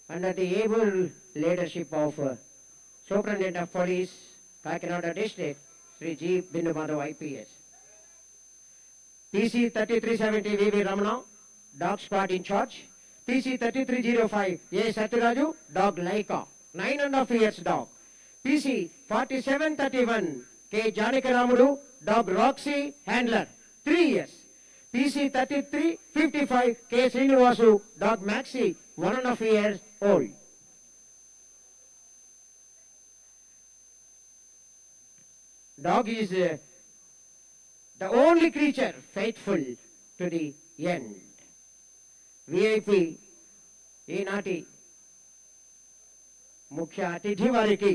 under the able leadership of Superintendent of Police, Kakinada District, Sri G. Bindu Madhav IPS. PC 3370 VV Ramana, dog squad in charge. PC 3305 A. Satyaraju, dog Laika, 9.5 years dog. PC 4731 K. Janakaramudu, dog Roxy, handler, 3 years. PC 3355 K. Srinivasu, dog Maxi, 1.5 years old. Dog is the only creature faithful to the end. VIP ఈనాటి ముఖ్య అతిథి వారికి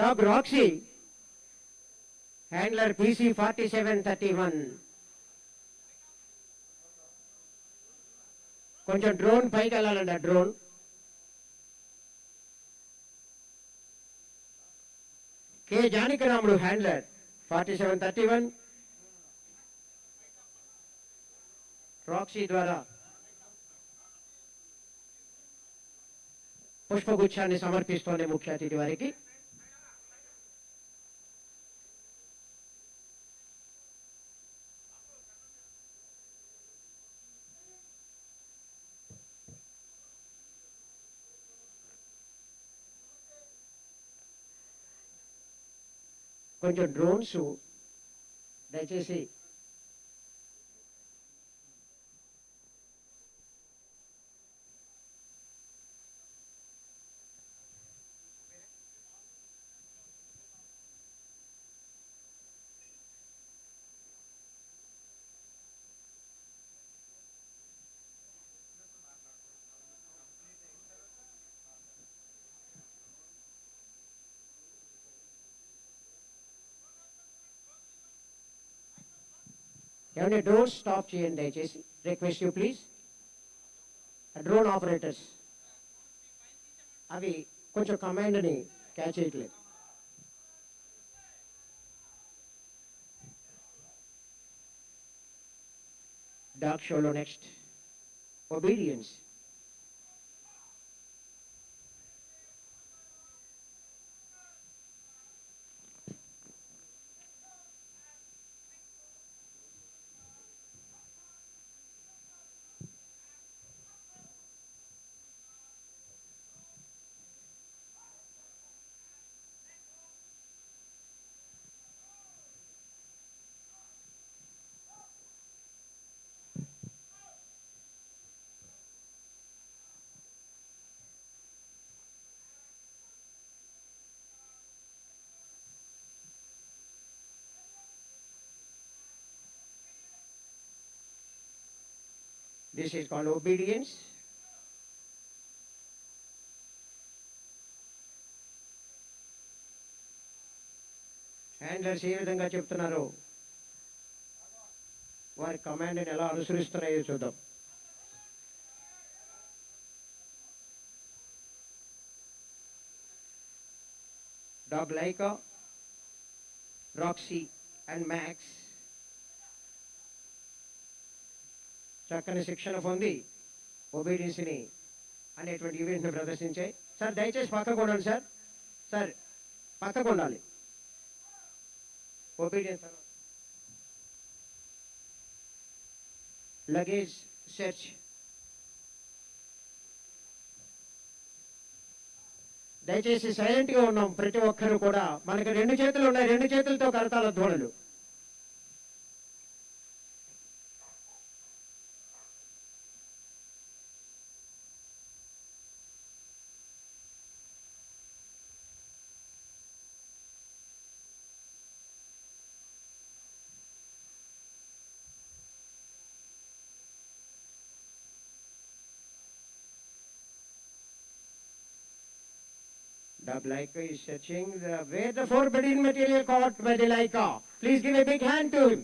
dog Roxy handler PC 4731. కొంచెం drone పైకి వెళ్ళాలండి. Drone K. Janakaramudu handler 4731. Roxy ద్వారా పుష్పగుచ్చాన్ని సమర్పిస్తోంది ముఖ్య అతిథి వారికి. కొంచెం డ్రోన్స్ దయచేసి ఏమంటే డ్రోన్ స్టాప్ చేయండి దయచేసి. Request you please. Drone operators అవి కొంచెం కమాండ్ని క్యాచ్ చేయట్లేదు. డాగ్ షోలో next obedience. This is called obedience. Handlers ఏ విధంగా చెప్తున్నారో వారి కమాండ్ని ఎలా అనుసరిస్తున్నాయో చూద్దాం. Dog Laika, Roxy and Max చక్కని శిక్షణ పొంది ఒబీడియన్స్ని అనేటువంటి ఈవెంట్ని ప్రదర్శించాయి. సార్ దయచేసి పక్కకు ఉండాలి. సార్ పక్కకు ఉండాలి. Obedience luggage search. దయచేసి సైలెంట్గా ఉన్నాం ప్రతి ఒక్కరు కూడా. మనకి 2 చేతులు ఉన్నాయి, 2 చేతులతో కరతాల ధ్వనులు. Dog Laika is searching where the forbidden material caught by the Laika. Please give a big hand to him.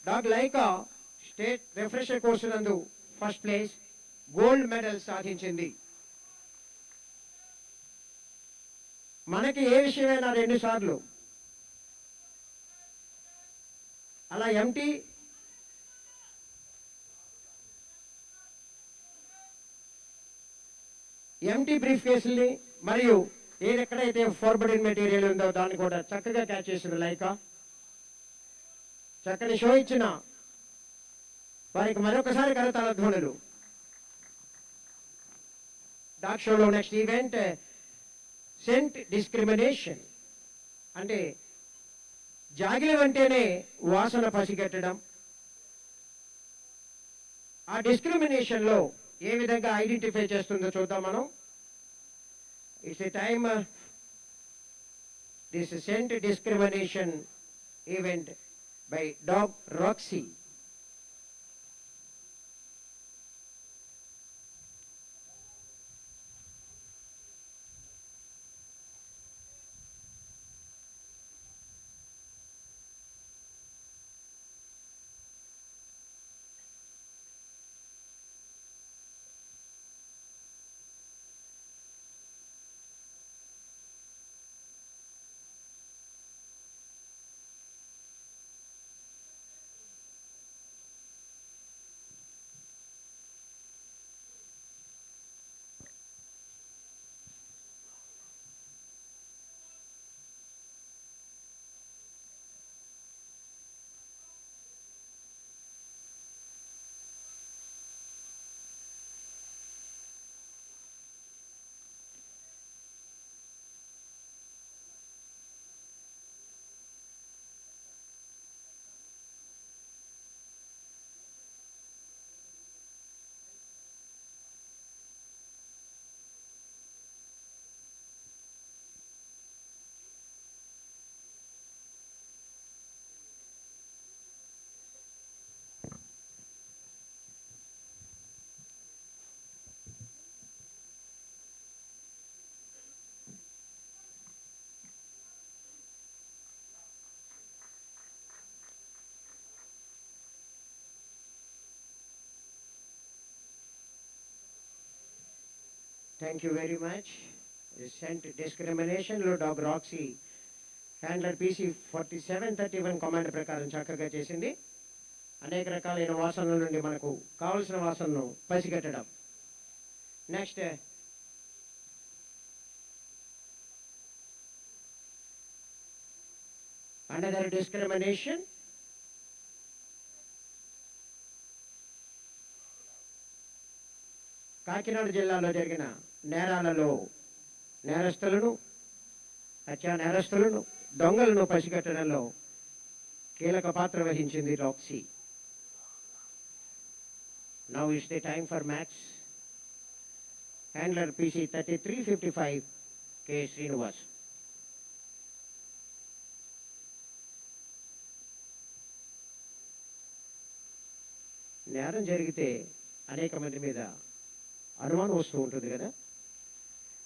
Dog Laika state refresher course నందు ఫస్ట్ ప్లేస్ గోల్డ్ మెడల్ సాధించింది. మనకి ఏ విషయమైనా 2 సార్లు అలా ఎంటీ ఎంటీ బ్రీఫ్ కేసుల్ని మరియు ఎక్కడైతే ఫార్బడిన్ material ఉందో దాన్ని కూడా చక్కగా క్యాచ్ చేసింది లైకా. చక్కని షో ఇచ్చిన వారికి మరొకసారి కరతాళ ధ్వనులు. డాగ్ షోలో నెక్స్ట్ ఈవెంట్ సెంట్ డిస్క్రిమినేషన్, అంటే జాగిలం అంటేనే వాసన పసిగట్టడం. ఆ డిస్క్రిమినేషన్లో ఏ విధంగా ఐడెంటిఫై చేస్తుందో చూద్దాం మనం. It's a time this scent discrimination event by dog Roxy. Thank you very much. Scent డిస్క్రిమినేషన్లో dog Roxy handler PC 4731 command ప్రకారం చక్కగా చేసింది. అనేక రకాలైన వాసనల నుండి మనకు కావలసిన వాసనను పసిగట్టడం. Next another discrimination. కాకినాడ జిల్లాలో జరిగిన నేరాలలో నేరస్తులను, హత్యా నేరస్తులను, దొంగలను పసిగట్టడంలో కీలక పాత్ర వహించింది Roxy. Now is the time for match. Handler PC 3355 K. Srinivas. నేరం జరిగితే అనేక మంది మీద అనుమానం వస్తూ ఉంటుంది కదా.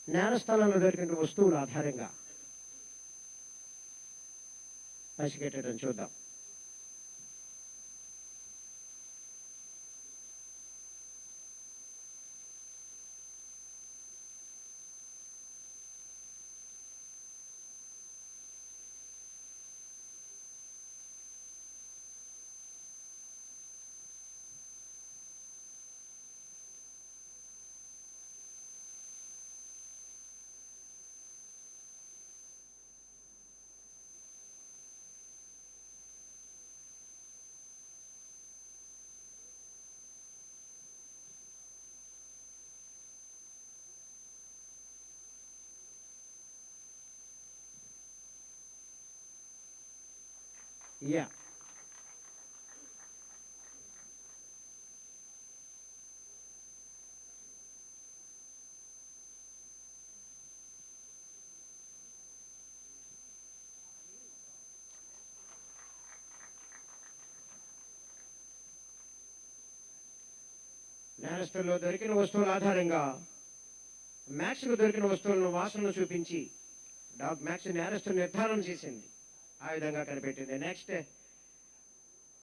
నేరస్థలంలో దొరికిన వస్తువుల ఆధారంగా పసిగట్టడం చూద్దాం. Yeah. నేరస్తుల్లో దొరికిన వస్తువుల ఆధారంగా మ్యాక్స్కు దొరికిన వస్తువులను వాసనను చూపించి డాగ్ మ్యాక్స్ నేరస్తు నిర్ధారణ చేసింది. ఆ విధంగా కనిపెట్టింది. నెక్స్ట్